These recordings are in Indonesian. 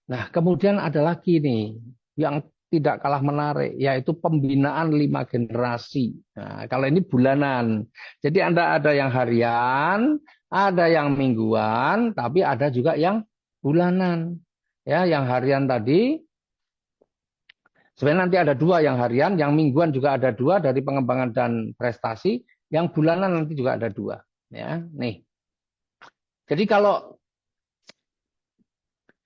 Nah, kemudian ada lagi nih yang tidak kalah menarik, yaitu pembinaan 5 generasi. Nah, kalau ini bulanan. Jadi Anda ada yang harian, ada yang mingguan, tapi ada juga yang bulanan. Ya, yang harian tadi sebenarnya nanti ada dua, yang harian, yang mingguan juga ada dua dari pengembangan dan prestasi, yang bulanan nanti juga ada dua. Ya, nih. Jadi kalau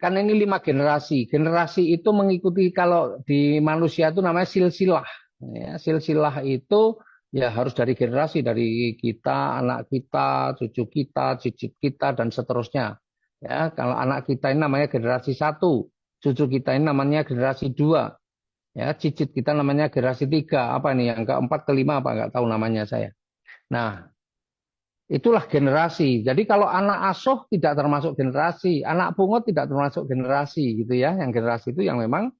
kan ini 5 generasi. Generasi itu mengikuti kalau di manusia itu namanya silsilah. Ya, silsilah itu ya harus dari generasi, dari kita, anak kita, cucu kita, cicit kita, dan seterusnya. Ya, kalau anak kita ini namanya generasi satu, cucu kita ini namanya generasi dua, ya, cicit kita namanya generasi tiga. Apa ini yang keempat, kelima apa nggak tahu namanya saya. Nah, itulah generasi. Jadi kalau anak asuh tidak termasuk generasi, anak pungut tidak termasuk generasi gitu ya. Yang generasi itu yang memang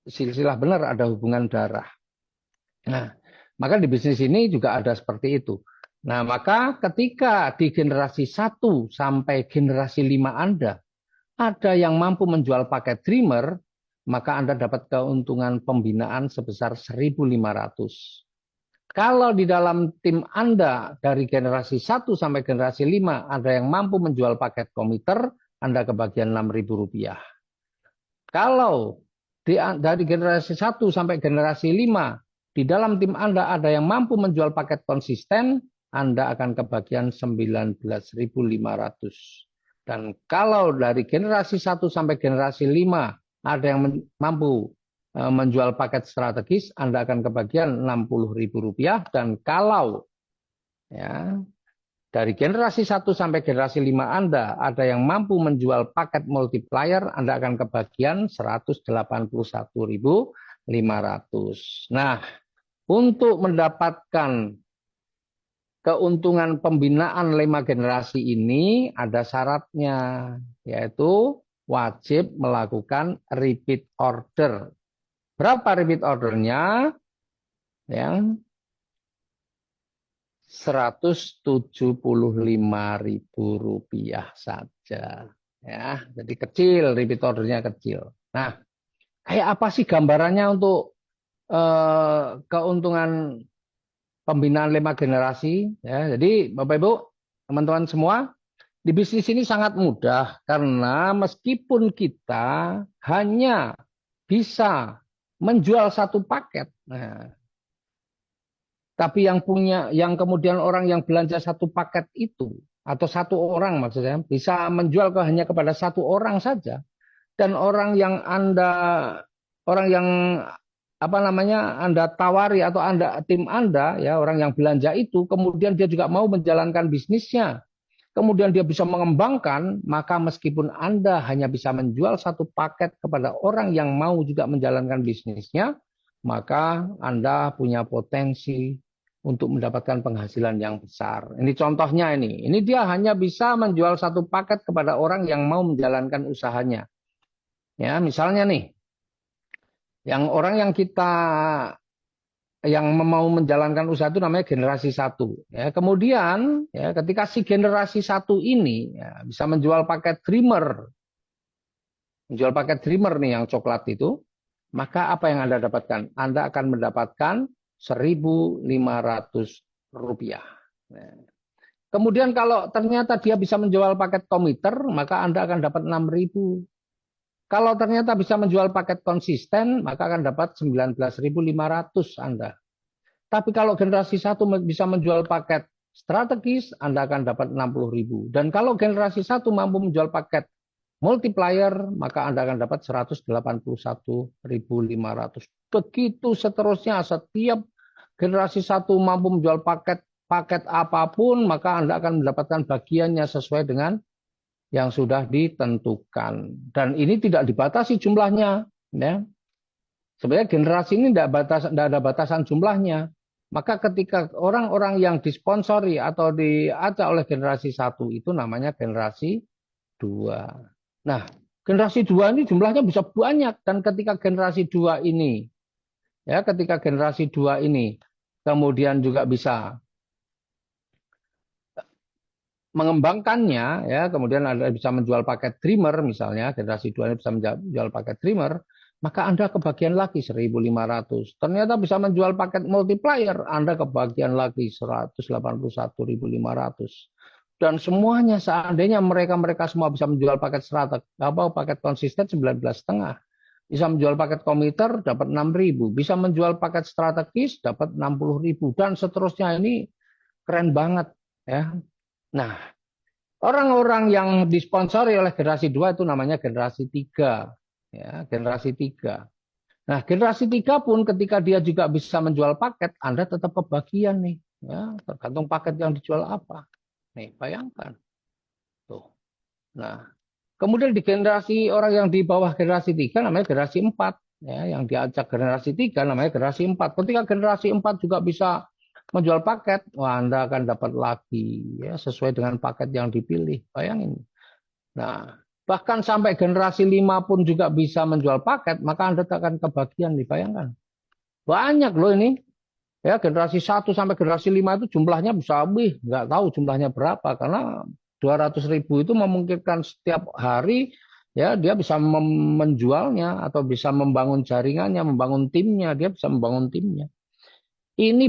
silsilah benar ada hubungan darah. Nah, maka di bisnis ini juga ada seperti itu. Nah, maka ketika di generasi 1 sampai generasi 5 Anda ada yang mampu menjual paket Dreamer, maka Anda dapat keuntungan pembinaan sebesar 1.500. Kalau di dalam tim Anda dari generasi 1 sampai generasi 5 ada yang mampu menjual paket komputer, Anda kebagian Rp6.000. Kalau dari generasi 1 sampai generasi 5 di dalam tim Anda ada yang mampu menjual paket konsisten, Anda akan kebagian 19.500. Dan kalau dari generasi 1 sampai generasi 5 ada yang mampu menjual paket strategis, Anda akan kebagian Rp60.000. Dan kalau ya dari generasi 1 sampai generasi 5 Anda ada yang mampu menjual paket multiplier, Anda akan kebagian 181.500. Nah, untuk mendapatkan keuntungan pembinaan 5 generasi ini ada syaratnya, yaitu wajib melakukan repeat order. Berapa repeat ordernya? Yang Rp175.000 saja. Ya, jadi kecil, repeat ordernya kecil. Nah, kayak apa sih gambarannya untuk keuntungan pembinaan 5 generasi? Ya, jadi Bapak Ibu, teman-teman semua, di bisnis ini sangat mudah karena meskipun kita hanya bisa menjual satu paket, nah, tapi yang punya, yang kemudian orang yang belanja satu paket itu atau satu orang maksudnya bisa menjual hanya kepada satu orang saja, dan orang yang apa namanya Anda tawari atau tim Anda ya, orang yang belanja itu kemudian dia juga mau menjalankan bisnisnya, kemudian dia bisa mengembangkan, maka meskipun Anda hanya bisa menjual satu paket kepada orang yang mau juga menjalankan bisnisnya, maka Anda punya potensi untuk mendapatkan penghasilan yang besar. Ini contohnya ini. Ini dia hanya bisa menjual satu paket kepada orang yang mau menjalankan usahanya. Ya, misalnya nih, yang orang yang mau menjalankan usaha itu namanya generasi 1. Ya, kemudian ya, ketika si generasi 1 ini ya, bisa menjual paket Dreamer nih yang coklat itu, maka apa yang Anda dapatkan? Anda akan mendapatkan Rp1.500. Nah, kemudian kalau ternyata dia bisa menjual paket komputer, maka Anda akan dapat 6.000. Kalau ternyata bisa menjual paket konsisten, maka akan dapat 19.500 Anda. Tapi kalau generasi 1 bisa menjual paket strategis, Anda akan dapat 60.000. Dan kalau generasi 1 mampu menjual paket multiplier, maka Anda akan dapat 181.500. Begitu seterusnya, setiap generasi 1 mampu menjual paket apapun, maka Anda akan mendapatkan bagiannya sesuai dengan yang sudah ditentukan. Dan ini tidak dibatasi jumlahnya. Ya. Sebenarnya generasi ini tidak ada batasan jumlahnya. Maka ketika orang-orang yang disponsori atau diajak oleh generasi 1 itu namanya generasi 2. Nah, generasi 2 ini jumlahnya bisa banyak. Dan ketika generasi 2 ini, ya, ketika generasi 2 ini kemudian juga bisa mengembangkannya ya, kemudian Anda bisa menjual paket Dreamer misalnya, generasi 2 ini bisa menjual paket Dreamer, maka Anda kebagian lagi 1.500. Ternyata bisa menjual paket multiplier, Anda kebagian lagi 181.500. Dan semuanya seandainya mereka semua bisa menjual paket paket konsisten 19,5. Bisa menjual paket komiter dapat 6.000, bisa menjual paket strategis dapat 60.000 dan seterusnya. Ini keren banget ya. Nah, orang-orang yang disponsori oleh generasi 2 itu namanya generasi 3. Ya, generasi 3. Nah, generasi 3 pun ketika dia juga bisa menjual paket, Anda tetap kebagian nih. Ya, tergantung paket yang dijual apa. Nih, bayangkan. Tuh. Nah, kemudian di generasi orang yang di bawah generasi 3 namanya generasi 4. Ya, yang diajak generasi 3 namanya generasi 4. Ketika generasi 4 juga bisa menjual paket, wah Anda akan dapat lagi ya sesuai dengan paket yang dipilih. Bayangin. Nah, bahkan sampai generasi 5 pun juga bisa menjual paket, maka Anda akan kebagian, dibayangkan. Banyak loh ini. Ya, generasi 1 sampai generasi 5 itu jumlahnya bisa lebih, nggak tahu jumlahnya berapa karena 200.000 itu memungkinkan setiap hari ya dia bisa menjualnya atau bisa membangun jaringannya, membangun timnya, dia bisa membangun timnya. Ini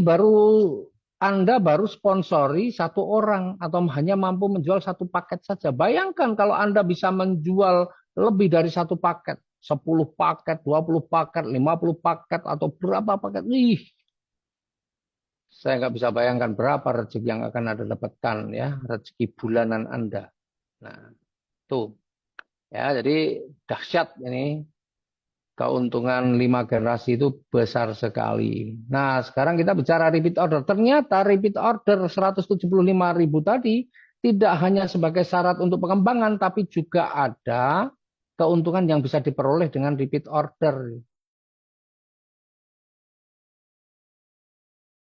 Anda baru sponsori satu orang atau hanya mampu menjual satu paket saja. Bayangkan kalau Anda bisa menjual lebih dari satu paket, 10 paket, 20 paket, 50 paket, atau berapa paket. Ih, saya nggak bisa bayangkan berapa rezeki yang akan Anda dapatkan ya, rezeki bulanan Anda. Nah, tuh. Ya, jadi dahsyat ini. Keuntungan 5 generasi itu besar sekali. Nah, sekarang kita bicara repeat order. Ternyata repeat order 175.000 tadi tidak hanya sebagai syarat untuk pengembangan, tapi juga ada keuntungan yang bisa diperoleh dengan repeat order.